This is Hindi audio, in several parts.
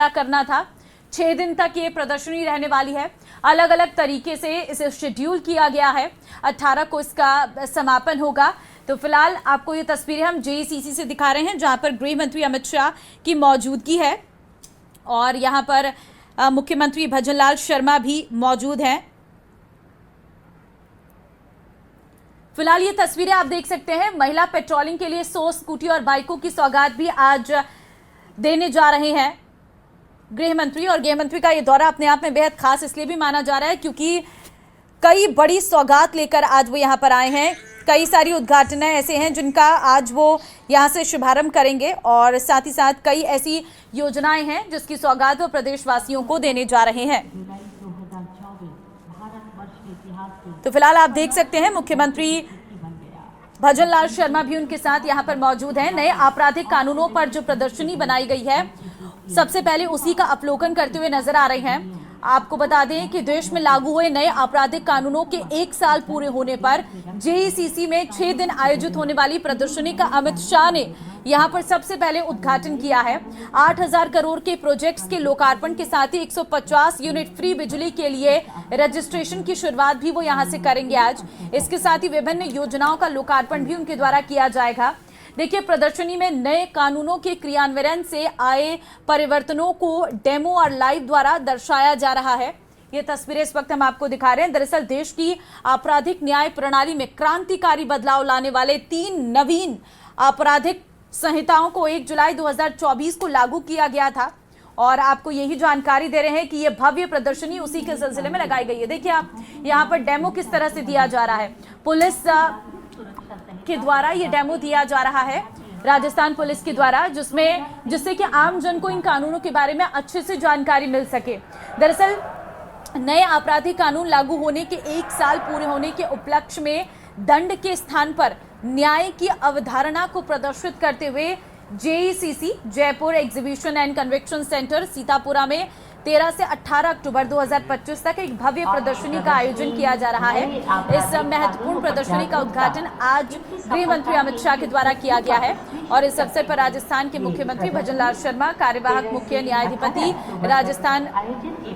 करना था। 6 दिन तक ये प्रदर्शनी रहने वाली है। अलग अलग तरीके से इसे शेड्यूल किया गया है। 18 को इसका समापन होगा। तो फिलहाल आपको ये तस्वीरें हम जेईसीसी से दिखा रहे हैं, जहां पर गृह मंत्री अमित शाह की मौजूदगी है और यहां पर मुख्यमंत्री भजनलाल शर्मा भी मौजूद हैं। फिलहाल ये तस्वीरें आप देख सकते हैं। महिला पेट्रोलिंग के लिए 100 स्कूटी और बाइकों की सौगात भी आज देने जा रहे हैं गृह मंत्री। और गृह मंत्री का ये दौरा अपने आप में बेहद खास इसलिए भी माना जा रहा है क्योंकि कई बड़ी सौगात लेकर आज वो यहाँ पर आए हैं। कई सारी उद्घाटन ऐसे हैं जिनका आज वो यहाँ से शुभारंभ करेंगे और साथ ही साथ कई ऐसी योजनाएं हैं जिसकी सौगात वो प्रदेशवासियों को देने जा रहे हैं। तो फिलहाल आप देख सकते हैं मुख्यमंत्री भजनलाल शर्मा भी उनके साथ यहाँ पर मौजूद हैं। नए आपराधिक कानूनों पर जो प्रदर्शनी बनाई गई है, सबसे पहले उसी का अवलोकन करते हुए नजर आ रहे हैं। आपको बता दें कि देश में लागू हुए नए आपराधिक कानूनों के 1 साल पूरे होने पर जेईसीसी में 6 दिन आयोजित होने वाली प्रदर्शनी का अमित शाह ने यहां पर सबसे पहले उद्घाटन किया है। 8,000 करोड़ के प्रोजेक्ट्स के लोकार्पण के साथ ही 150 यूनिट फ्री बिजली के लिए रजिस्ट्रेशन की शुरुआत भी वो यहां से करेंगे आज। इसके साथ ही विभिन्न योजनाओं का लोकार्पण भी उनके द्वारा किया जाएगा। देखिए, प्रदर्शनी में नए कानूनों के क्रियान्वयन से आए परिवर्तनों को डेमो और लाइव द्वारा दर्शाया जा रहा है। ये तस्वीरें इस वक्त हम आपको दिखा रहे हैं। दरअसल देश की आपराधिक न्याय प्रणाली में क्रांतिकारी बदलाव लाने वाले 3 नवीन आपराधिक संहिताओं को 1 जुलाई 2024 को लागू किया गया था और आपको यही जानकारी दे रहे हैं कि ये भव्य प्रदर्शनी उसी के सिलसिले में लगाई गई है। देखिए, आप यहाँ पर डेमो किस तरह से दिया जा रहा है। पुलिस के द्वारा ये डेमो दिया जा रहा है, राजस्थान पुलिस के द्वारा, जिससे कि आम जन को इन कानूनों के बारे में अच्छे से जानकारी मिल सके। दरअसल नए आपराधिक कानून लागू होने के 1 साल पूरे होने के उपलक्ष्य में दंड के स्थान पर न्याय की अवधारणा को प्रदर्शित करते हुए JECC Jaipur exhibition and convention centre Sitapura में 13 से 18 अक्टूबर 2025 तक एक भव्य प्रदर्शनी का आयोजन किया जा रहा है। इस महत्वपूर्ण प्रदर्शनी का उद्घाटन आज गृह मंत्री अमित शाह के द्वारा किया गया है और इस अवसर पर राजस्थान के मुख्यमंत्री भजनलाल शर्मा, कार्यवाहक मुख्य न्यायाधिपति राजस्थान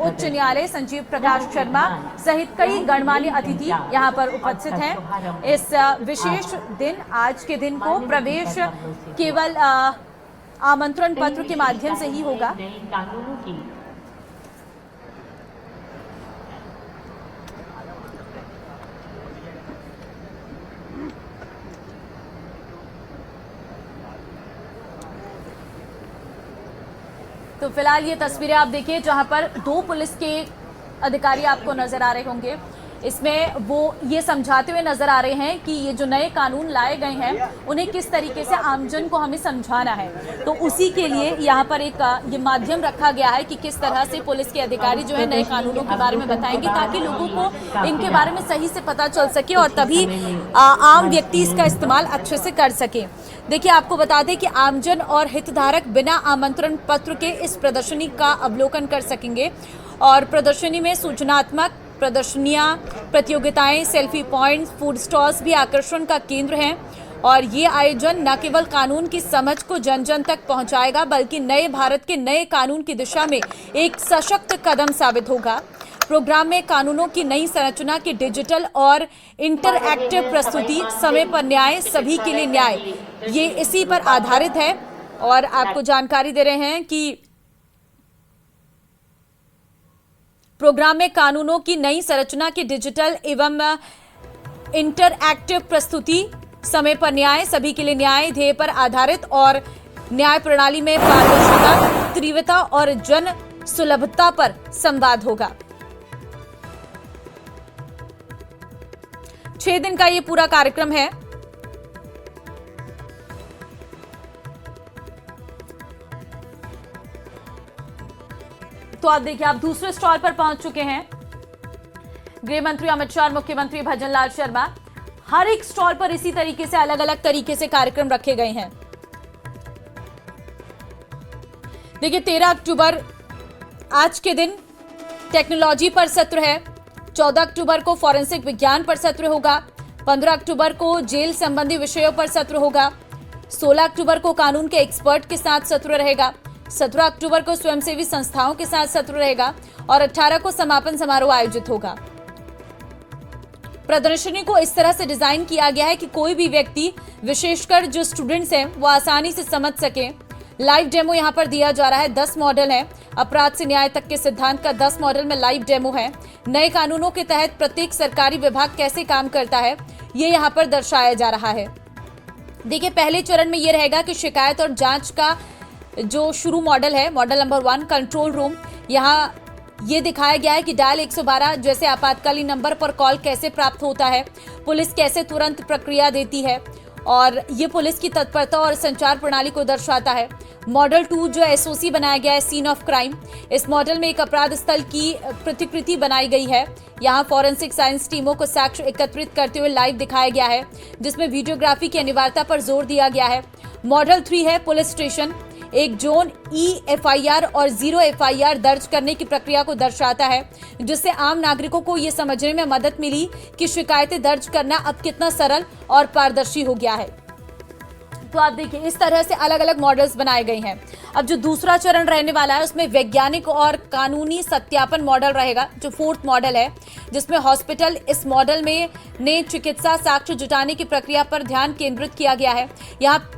उच्च न्यायालय संजीव प्रकाश शर्मा सहित कई गणमान्य अतिथि यहाँ पर उपस्थित हैं। इस विशेष दिन, आज के दिन को प्रवेश केवल आमंत्रण पत्र के माध्यम से ही होगा। तो फिलहाल ये तस्वीरें आप देखिए जहां पर 2 पुलिस के अधिकारी आपको नजर आ रहे होंगे। इसमें वो ये समझाते हुए नजर आ रहे हैं कि ये जो नए कानून लाए गए हैं उन्हें किस तरीके से आमजन को हमें समझाना है। तो उसी के लिए यहाँ पर एक ये माध्यम रखा गया है कि किस तरह से पुलिस के अधिकारी जो है नए कानूनों के बारे में बताएंगे ताकि लोगों को इनके बारे में सही से पता चल सके और तभी आम व्यक्ति इसका इस्तेमाल अच्छे से कर सके। देखिए, आपको बता दें कि आमजन और हितधारक बिना आमंत्रण पत्र के इस प्रदर्शनी का अवलोकन कर सकेंगे और प्रदर्शनी में सूचनात्मक प्रदर्शनियां, प्रतियोगिताएं, सेल्फी पॉइंट्स, फूड स्टॉल्स भी आकर्षण का केंद्र हैं और ये आयोजन न केवल कानून की समझ को जन जन तक पहुंचाएगा बल्कि नए भारत के नए कानून की दिशा में एक सशक्त कदम साबित होगा। प्रोग्राम में कानूनों की नई संरचना की डिजिटल और इंटरएक्टिव प्रस्तुति, समय पर न्याय, सभी के लिए न्याय, ये इसी पर आधारित है। और आपको जानकारी दे रहे हैं कि प्रोग्राम में कानूनों की नई संरचना की डिजिटल एवं इंटरएक्टिव प्रस्तुति, समय पर न्याय, सभी के लिए न्याय ध्येय पर आधारित और न्याय प्रणाली में पारदर्शिता, तीव्रता और जन सुलभता पर संवाद होगा। 6 दिन का ये पूरा कार्यक्रम है। तो आप देखिए, आप दूसरे स्टॉल पर पहुंच चुके हैं। गृह मंत्री अमित शाह और मुख्यमंत्री भजनलाल शर्मा, हर एक स्टॉल पर इसी तरीके से अलग अलग तरीके से कार्यक्रम रखे गए हैं। देखिए, 13 अक्टूबर आज के दिन टेक्नोलॉजी पर सत्र है। 14 अक्टूबर को फॉरेंसिक विज्ञान पर सत्र होगा। 15 अक्टूबर को जेल संबंधी विषयों पर सत्र होगा। 16 अक्टूबर को कानून के एक्सपर्ट के साथ सत्र रहेगा। 17 अक्टूबर को स्वयंसेवी संस्थाओं के साथ सत्र रहेगा और 18 को समापन समारोह आयोजित होगा। प्रदर्शनी को इस तरह से डिजाइन किया गया है कि कोई भी व्यक्ति, विशेषकर जो स्टूडेंट्स हैं, वो आसानी से समझ सके। लाइव डेमो यहाँ पर दिया जा रहा है। 10 मॉडल है। अपराध से न्याय तक के सिद्धांत का 10 मॉडल में लाइव डेमो है। नए कानूनों के तहत प्रत्येक सरकारी विभाग कैसे काम करता है, ये यहाँ पर दर्शाया जा रहा है। देखिए, पहले चरण में ये रहेगा कि शिकायत और जांच का जो शुरू मॉडल है, मॉडल नंबर 1 कंट्रोल रूम, यहाँ ये दिखाया गया है कि डायल 112 जैसे आपातकालीन नंबर पर कॉल कैसे प्राप्त होता है, पुलिस कैसे तुरंत प्रक्रिया देती है, और ये पुलिस की तत्परता और संचार प्रणाली को दर्शाता है। मॉडल 2 जो एसओसी बनाया गया है, सीन ऑफ क्राइम, इस मॉडल में एक अपराध स्थल की प्रतिकृति बनाई गई है। यहाँ फॉरेंसिक साइंस टीमों को साक्ष्य एकत्रित करते हुए लाइव दिखाया गया है, जिसमें वीडियोग्राफी की अनिवार्यता पर जोर दिया गया है। मॉडल 3 है पुलिस स्टेशन, एक जोन EFIR और 0 FIR दर्ज करने की प्रक्रिया को दर्शाता है, जिससे आम नागरिकों को ये समझने में मदद मिली कि शिकायतें दर्ज करना अब कितना सरल और पारदर्शी हो गया है। तो आप देखिए, इस तरह से अलग अलग मॉडल्स बनाए गए हैं। अब जो दूसरा चरण रहने वाला है, उसमें वैज्ञानिक और कानूनी सत्यापन मॉडल रहेगा, जो 4th मॉडल है, जिसमें हॉस्पिटल, इस मॉडल में ने चिकित्सा साक्ष्य जुटाने की प्रक्रिया पर ध्यान केंद्रित किया गया है। यहाँ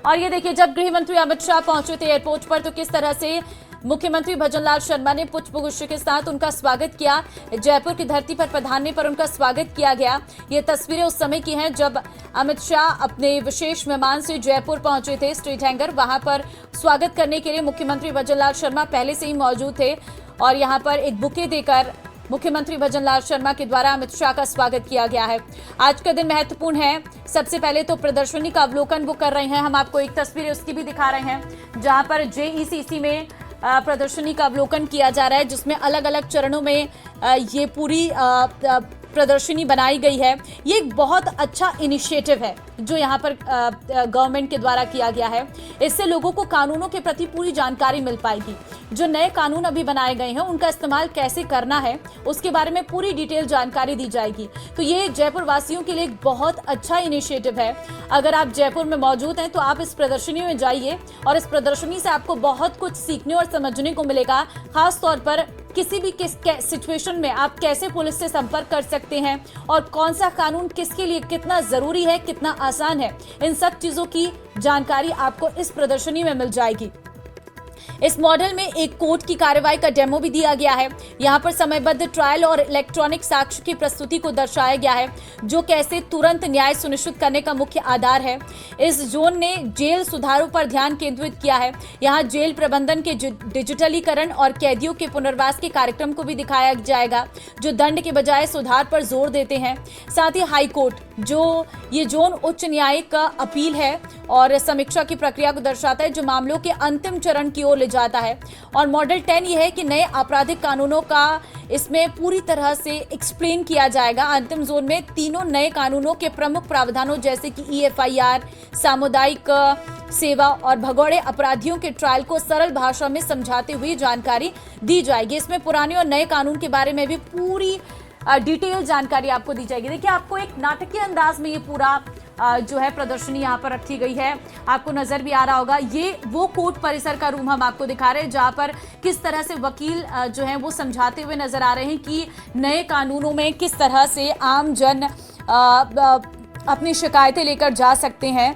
और ये देखिए, जब गृह मंत्री अमित शाह पहुंचे थे एयरपोर्ट पर, तो किस तरह से मुख्यमंत्री भजनलाल शर्मा ने पुष्पगुच्छ के साथ उनका स्वागत किया। जयपुर की धरती पर पधारने पर उनका स्वागत किया गया। ये तस्वीरें उस समय की हैं जब अमित शाह अपने विशेष मेहमान से जयपुर पहुंचे थे, स्ट्रीट हैंगर। वहां पर स्वागत करने के लिए मुख्यमंत्री भजनलाल शर्मा पहले से ही मौजूद थे और यहाँ पर एक बुके देकर मुख्यमंत्री भजनलाल शर्मा के द्वारा अमित शाह का स्वागत किया गया है। आज का दिन महत्वपूर्ण है। सबसे पहले तो प्रदर्शनी का अवलोकन वो कर रहे हैं। हम आपको एक तस्वीर उसकी भी दिखा रहे हैं, जहां पर JECC में प्रदर्शनी का अवलोकन किया जा रहा है, जिसमें अलग अलग चरणों में ये पूरी प्रदर्शनी बनाई गई है। ये एक बहुत अच्छा इनिशिएटिव है जो यहाँ पर गवर्नमेंट के द्वारा किया गया है। इससे लोगों को कानूनों के प्रति पूरी जानकारी मिल पाएगी। जो नए कानून अभी बनाए गए हैं, उनका इस्तेमाल कैसे करना है, उसके बारे में पूरी डिटेल जानकारी दी जाएगी। तो ये जयपुर वासियों के लिए एक बहुत अच्छा इनिशिएटिव है। अगर आप जयपुर में मौजूद हैं तो आप इस प्रदर्शनी में जाइए और इस प्रदर्शनी से आपको बहुत कुछ सीखने और समझने को मिलेगा। खास तौर पर किसी भी सिचुएशन में आप कैसे पुलिस से संपर्क कर सकते हैं और कौन सा कानून किसके लिए कितना जरूरी है, कितना आसान है, इन सब चीजों की जानकारी आपको इस प्रदर्शनी में मिल जाएगी। इस मॉडल में एक कोर्ट की कार्रवाई का डेमो भी दिया गया है। यहाँ पर समयबद्ध ट्रायल और इलेक्ट्रॉनिक साक्ष्य की प्रस्तुति को दर्शाया गया है, जो कैसे तुरंत न्याय सुनिश्चित करने का मुख्य आधार है। इस जोन ने जेल सुधारों पर ध्यान केंद्रित किया है। यहाँ जेल प्रबंधन के डिजिटलीकरण और कैदियों के पुनर्वास के कार्यक्रम को भी दिखाया जाएगा, जो दंड के बजाय सुधार पर जोर देते हैं। साथ ही हाई कोर्ट, जो ये जोन उच्च न्यायिक का अपील है और समीक्षा की प्रक्रिया को दर्शाता है, जो मामलों के अंतिम चरण की ओर ले जाता है। और मॉडल 10 ये है कि नए आपराधिक कानूनों का इसमें पूरी तरह से एक्सप्लेन किया जाएगा। अंतिम जोन में तीनों नए कानूनों के प्रमुख प्रावधानों जैसे कि EFIR, सामुदायिक सेवा और भगोड़े अपराधियों के ट्रायल को सरल भाषा में समझाते हुए जानकारी दी जाएगी। इसमें पुराने और नए कानून के बारे में भी पूरी डिटेल जानकारी आपको दी जाएगी। देखिए, आपको एक नाटकीय अंदाज में ये पूरा जो है प्रदर्शनी यहाँ पर रखी गई है। आपको नजर भी आ रहा होगा, ये वो कोर्ट परिसर का रूम हम आपको दिखा रहे हैं, जहाँ पर किस तरह से वकील जो है वो समझाते हुए नजर आ रहे हैं कि नए कानूनों में किस तरह से आम जन अपनी शिकायतें लेकर जा सकते हैं।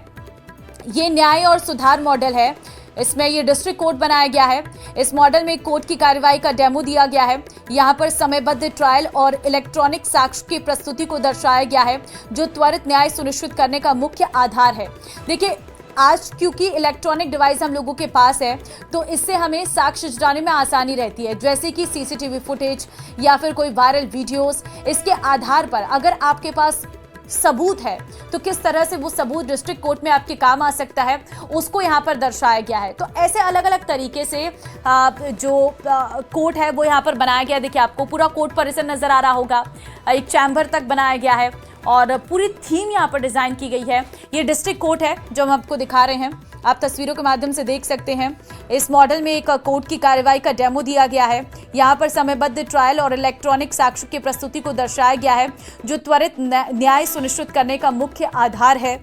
ये न्याय और सुधार मॉडल है। इसमें ये डिस्ट्रिक्ट कोर्ट बनाया गया है। इस मॉडल में कोर्ट की कार्रवाई का डेमो दिया गया है। यहाँ पर समयबद्ध ट्रायल और इलेक्ट्रॉनिक साक्ष्य की प्रस्तुति को दर्शाया गया है, जो त्वरित न्याय सुनिश्चित करने का मुख्य आधार है। देखिए, आज क्योंकि इलेक्ट्रॉनिक डिवाइस हम लोगों के पास है, तो इससे हमें साक्ष्य जुटाने में आसानी रहती है, जैसे कि CCTV फुटेज या फिर कोई वायरल वीडियोस। इसके आधार पर अगर आपके पास सबूत है तो किस तरह से वो सबूत डिस्ट्रिक्ट कोर्ट में आपके काम आ सकता है, उसको यहाँ पर दर्शाया गया है। तो ऐसे अलग अलग तरीके से जो कोर्ट है वो यहाँ पर बनाया गया। देखिए, आपको पूरा कोर्ट परिसर नजर आ रहा होगा, एक चैम्बर तक बनाया गया है और पूरी थीम यहाँ पर डिजाइन की गई है। ये डिस्ट्रिक्ट कोर्ट है जो हम आपको दिखा रहे हैं, आप तस्वीरों के माध्यम से देख सकते हैं। इस मॉडल में एक कोर्ट की कार्रवाई का डेमो दिया गया है। यहाँ पर समयबद्ध ट्रायल और इलेक्ट्रॉनिक साक्ष्य की प्रस्तुति को दर्शाया गया है, जो त्वरित न्याय सुनिश्चित करने का मुख्य आधार है।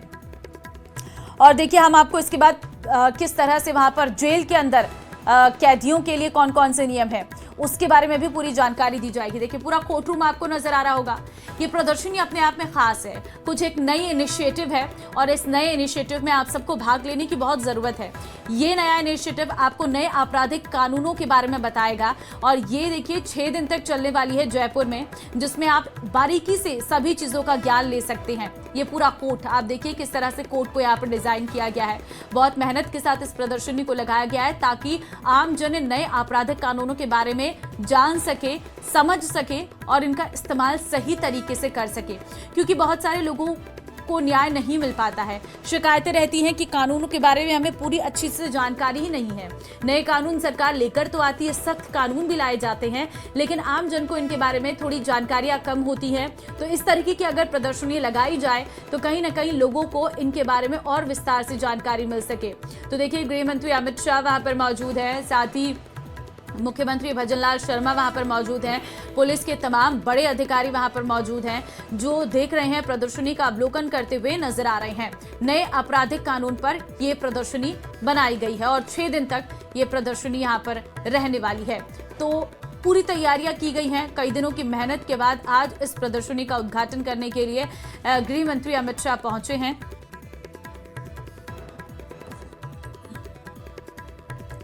और देखिए, हम आपको इसके बाद किस तरह से वहां पर जेल के अंदर कैदियों के लिए कौन कौन से नियम है, उसके बारे में भी पूरी जानकारी दी जाएगी। देखिए पूरा कोर्ट रूम आपको नजर आ रहा होगा। ये प्रदर्शनी अपने आप में खास है, कुछ एक नई इनिशिएटिव है और इस नए इनिशिएटिव में आप सबको भाग लेने की बहुत जरूरत है। ये नया इनिशिएटिव आपको नए आपराधिक कानूनों के बारे में बताएगा और ये देखिए 6 दिन तक चलने वाली है जयपुर में, जिसमें आप बारीकी से सभी चीजों का ज्ञान ले सकते हैं। ये पूरा कोर्ट आप देखिए किस तरह से कोर्ट को यहाँ पर डिजाइन किया गया है, बहुत मेहनत के साथ इस प्रदर्शनी को लगाया गया है ताकि आम जन नए आपराधिक कानूनों के बारे में जान सके, समझ सके और इनका इस्तेमाल सही तरीके से कर सके, क्योंकि बहुत सारे लोगों को न्याय नहीं मिल पाता है। शिकायतें रहती हैं कि कानूनों के बारे में हमें पूरी अच्छी से जानकारी ही नहीं है। नए कानून सरकार लेकर तो आती है, सख्त कानून भी लाए जाते हैं, लेकिन आम जन को इनके बारे में थोड़ी जानकारियां कम होती हैं। तो इस तरीके की अगर प्रदर्शनी लगाई जाए तो कहीं ना कहीं लोगों को इनके बारे में और विस्तार से जानकारी मिल सके। तो देखिए गृह मंत्री अमित शाह वहां पर मौजूद है, साथ ही मुख्यमंत्री भजनलाल शर्मा वहां पर मौजूद हैं, पुलिस के तमाम बड़े अधिकारी वहां पर मौजूद हैं, जो देख रहे हैं प्रदर्शनी का अवलोकन करते हुए नजर आ रहे हैं। नए आपराधिक कानून पर यह प्रदर्शनी बनाई गई है और 6 दिन तक ये प्रदर्शनी यहां पर रहने वाली है। तो पूरी तैयारियां की गई हैं। कई दिनों की मेहनत के बाद आज इस प्रदर्शनी का उद्घाटन करने के लिए गृह मंत्री अमित शाह पहुंचे हैं।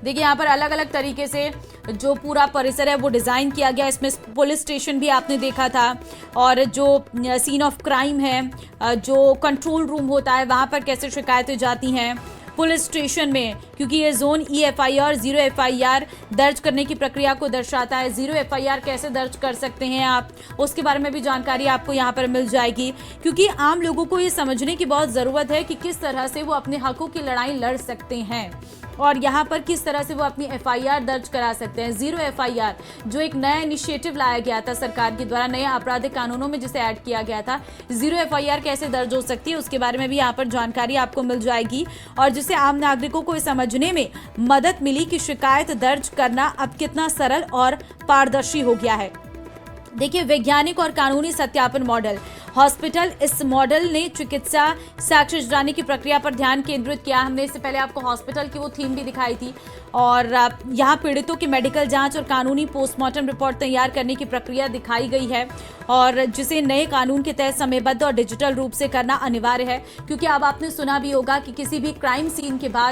देखिए यहाँ पर अलग अलग तरीके से जो पूरा परिसर है वो डिज़ाइन किया गया। इसमें पुलिस स्टेशन भी आपने देखा था और जो सीन ऑफ क्राइम है, जो कंट्रोल रूम होता है, वहाँ पर कैसे शिकायतें जाती हैं पुलिस स्टेशन में, क्योंकि ये जोन EFIR 0 FIR दर्ज करने की प्रक्रिया को दर्शाता है। 0 FIR कैसे दर्ज कर सकते हैं आप, उसके बारे में भी जानकारी आपको यहाँ पर मिल जाएगी, क्योंकि आम लोगों को ये समझने की बहुत ज़रूरत है कि किस तरह से वो अपने हकों की लड़ाई लड़ सकते हैं और यहाँ पर किस तरह से वो अपनी FIR दर्ज करा सकते हैं। 0 FIR जो एक नया इनिशिएटिव लाया गया था सरकार के द्वारा नए आपराधिक कानूनों में, जिसे ऐड किया गया था, 0 FIR कैसे दर्ज हो सकती है उसके बारे में भी यहाँ पर जानकारी आपको मिल जाएगी और जिससे आम नागरिकों को समझने में मदद मिली कि शिकायत दर्ज करना अब कितना सरल और पारदर्शी हो गया है। देखिए वैज्ञानिक और कानूनी सत्यापन मॉडल हॉस्पिटल, इस मॉडल ने चिकित्सा साक्ष्य जुटाने की प्रक्रिया पर ध्यान केंद्रित किया। हमने इससे पहले आपको हॉस्पिटल की वो थीम भी दिखाई थी और यहाँ पीड़ितों की मेडिकल जांच और कानूनी पोस्टमार्टम रिपोर्ट तैयार करने की प्रक्रिया दिखाई गई है और जिसे नए कानून के तहत समयबद्ध और डिजिटल रूप से करना अनिवार्य है, क्योंकि अब आपने सुना भी होगा कि किसी भी क्राइम सीन के बाद